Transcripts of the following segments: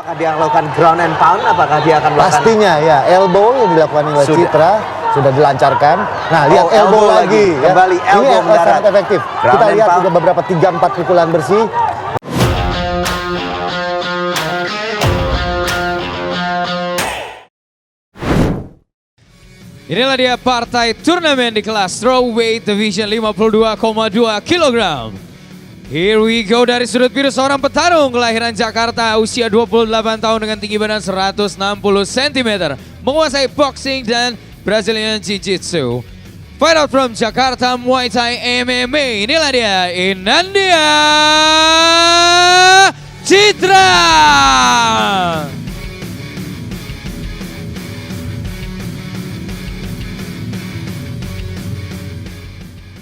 Apakah dia melakukan ground and pound? Apakah dia akan melakukan... Pastinya ya, elbow yang dilakukan oleh Citra sudah dilancarkan. Nah, lihat elbow lagi ya. Kembali elbow ini sangat efektif. Kita lihat pound. sudah beberapa 3-4 pukulan bersih. Inilah dia partai turnamen di kelas strawweight division 52,2 kg. Here we go, dari sudut biru seorang petarung kelahiran Jakarta, usia 28 tahun dengan tinggi badan 160 cm, menguasai boxing dan Brazilian Jiu-Jitsu. Fight out from Jakarta Muay Thai MMA. Inilah dia Inandia Citra.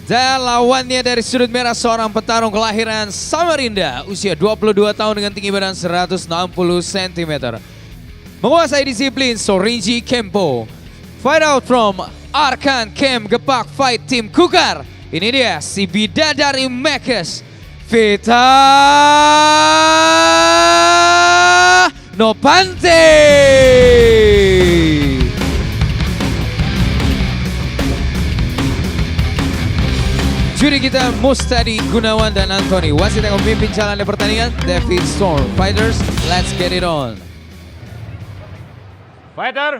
Dan lawannya dari sudut merah seorang petarung kelahiran Samarinda, usia 22 tahun dengan tinggi badan 160 cm. Menguasai disiplin Sorinji Kempo. Fight out from Arkan Kem Gepak Fight Team Kukar. Ini dia si bidadari Mekes, Vita Nopante. Juri kita Mustadi Gunawan dan Anthony. Wasit yang memimpin jalannya pertandingan David Storm. Fighters, let's get it on. Fighter.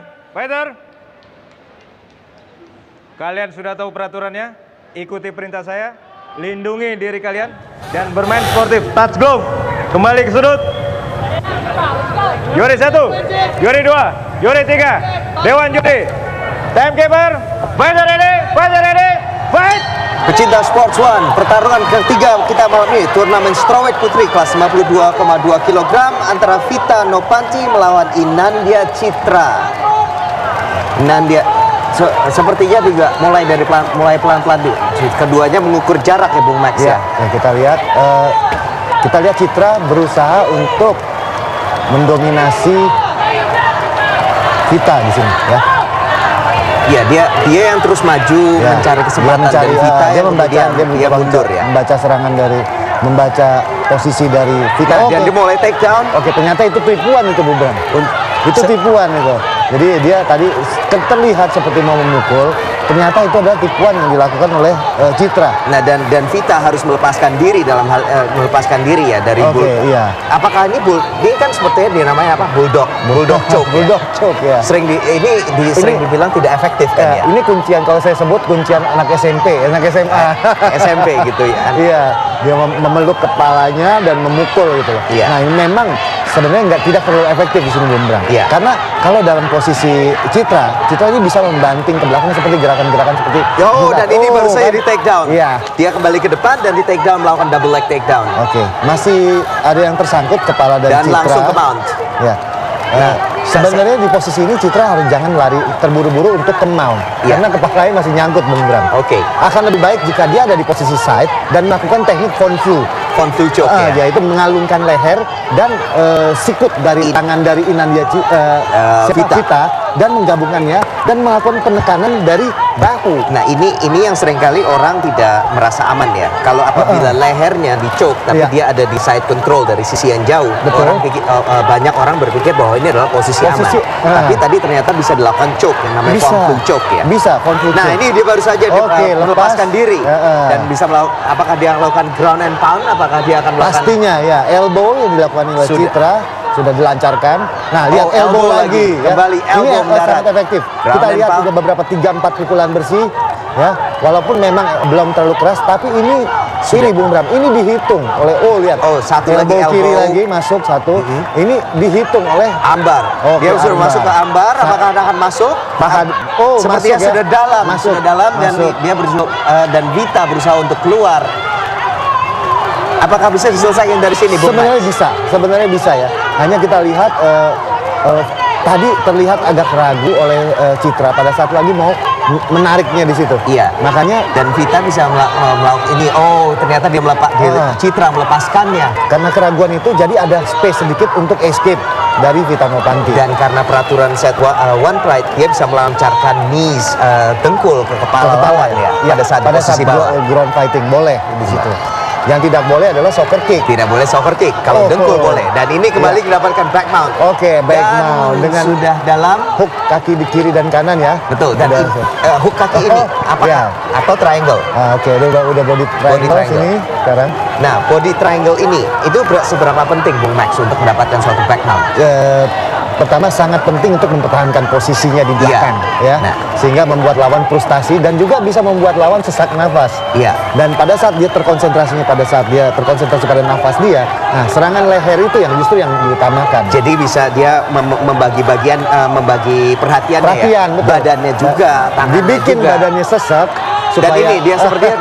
Kalian sudah tahu peraturannya? Ikuti perintah saya. Lindungi diri kalian dan bermain sportif. Touch glove. Kembali ke sudut. Juri 1, juri 2, juri 3. Dewan juri. Timekeeper. Fighter ready. Fight. Pecinta Sports One, pertarungan ketiga kita malam ini, turnamen strawweight putri kelas 52,2 kg antara Vita Nopante melawan Inandia Citra. Inandia sepertinya juga mulai pelan-pelan keduanya mengukur jarak ya Bung Max ya. Ya, kita lihat Citra berusaha untuk mendominasi Vita di sini ya. Iya, dia yang terus maju Ya, mencari kesempatan dari Vita dia yang dia mundur ya. Membaca serangan membaca posisi dari Vita. Dan dia mulai take down. Oke, ternyata itu tipuan itu Bung Bram. Itu tipuan itu. Jadi dia tadi terlihat seperti mau memukul, ternyata itu adalah tipuan yang dilakukan oleh Citra. Nah dan Vita harus melepaskan diri ya dari iya. Apakah ini kan sepertinya dia namanya apa? Bulldog choke. Bulldog choke ya. Sering dibilang tidak efektif kan ya. Ini kuncian, kalau saya sebut kuncian anak SMP, anak SMA. SMP gitu ya. Iya, dia memeluk kepalanya dan memukul gitu. Iya. Nah, ini memang sebenarnya tidak terlalu efektif di sini Bung Bram. Iya. Karena kalau dalam posisi Citra ini bisa membanting ke belakang seperti gerakan-gerakan seperti dan ini baru saja di take down. Iya. Dia kembali ke depan dan di take down, melakukan double leg take down. Oke, masih ada yang tersangkut kepala dari Dan Citra. langsung ke mount. Ya. Sebenarnya di posisi ini Citra harus jangan lari terburu-buru untuk ke mount. Iya. Karena kepalanya masih nyangkut Bung Bram. Oke. Akan lebih baik jika dia ada di posisi side dan melakukan teknik konflu. Konflu choke ya. Yaitu mengalungkan leher dan sikut dari tangan dari Inandia Vita dan menggabungkannya dan melakukan penekanan dari bahu. Nah ini yang seringkali orang tidak merasa aman ya. Kalau apabila lehernya di choke tapi dia ada di side control dari sisi yang jauh, banyak orang berpikir bahwa ini adalah posisi aman. Tapi tadi ternyata bisa dilakukan choke yang namanya konflu choke ya. Bisa konflu choke. Nah ini dia baru saja melepaskan diri dan bisa melakukan. Apakah dia melakukan ground and pound? Apakah dia akan melakukan? Pastinya ya, elbow yang dilakukan oleh Citra sudah dilancarkan. Nah, lihat elbow lagi ya. Kembali elbow ini sangat efektif. Kita lihat sudah beberapa 3-4 pukulan bersih ya. Walaupun memang belum terlalu keras, tapi ini Bung Bram, ini dihitung oleh lihat. Satu lagi elbow kiri lagi masuk satu. Ini dihitung oleh Ambar. Dia sudah masuk ke Ambar, apakah akan masuk? Sepertinya masuk, sudah dalam, masuk, dan dia dan Vita berusaha untuk keluar. Apakah bisa diselesaikan dari sini, Bung? Sebenarnya bisa ya. Hanya kita lihat tadi terlihat agak ragu oleh Citra pada saat lagi mau menariknya di situ. Iya. Makanya dan Vita bisa melakukan ini. Ternyata dia Citra melepaskannya. Karena keraguan itu jadi ada space sedikit untuk escape dari Vita Nopante. Dan karena peraturan set one pride, dia bisa melancarkan knees dengkul ke kepala lawan ya. Pada saat ground fighting boleh di situ. Yang tidak boleh adalah soccer kick. Tidak boleh soccer kick. Kalau Oh, dengkul oh. boleh. Dan ini kembali didapatkan back mount. Oke, back Dan mount dengan sudah dalam. hook kaki di kiri dan kanan ya. Betul. Dan Udah- hook kaki ini apakah Ya. atau triangle? Oke, dia udah body triangle triangle. sini sekarang. Nah, body triangle ini itu seberapa penting Bung Max untuk mendapatkan suatu back mount? Pertama sangat penting untuk mempertahankan posisinya di belakang ya. Nah. Sehingga membuat lawan frustasi dan juga bisa membuat lawan sesak nafas. Iya. Dan pada saat dia terkonsentrasi pada nafas dia, nah serangan leher itu yang justru yang diutamakan. Jadi bisa dia membagi bagian, membagi perhatiannya Perhatian, ya. betul. Badannya juga, tangannya Dibikin juga. badannya sesak Dan supaya ini dia sepertinya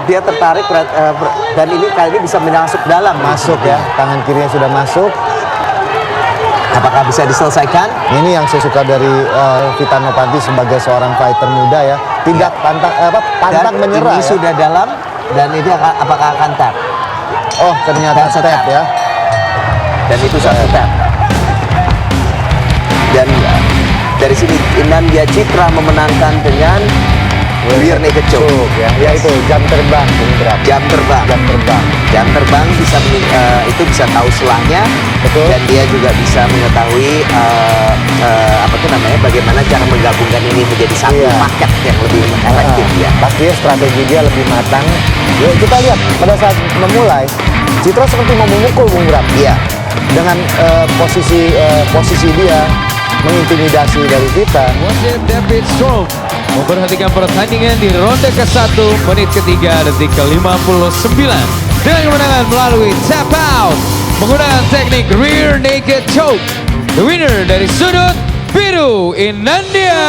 dia tertarik dan ini kali ini bisa masuk dalam. masuk ya, tangan kirinya sudah masuk. Apakah bisa diselesaikan? Ini yang saya suka dari Vita Nopanti sebagai seorang fighter muda ya, tidak pantang Dan menyerah. ini Ya. sudah dalam dan ini apakah akan tap? Oh ternyata Dan step tap. ya. Dan itu satu tap. Dan dari sini Inandia Citra memenangkan dengan rear naked choke. Ya, yaitu jam terbang, Bung Bram. Jam terbang. Jam terbang. Jam terbang bisa itu bisa tahu selahnya. Betul. Dan dia juga bisa mengetahui apa tuh namanya, bagaimana cara menggabungkan ini menjadi satu Iya. paket yang lebih efektif ya. Pastinya strategi dia lebih matang. Yuk kita lihat pada saat memulai, Citra seperti mau memukul Bung Bram. Iya. Dengan posisi dia mengintimidasi dari Vita. Wasit David Strom memperhatikan pertandingan di ronde ke-1 menit ke-3 detik ke-59 dengan kemenangan melalui tap out menggunakan teknik rear naked choke. The winner dari sudut biru Inandia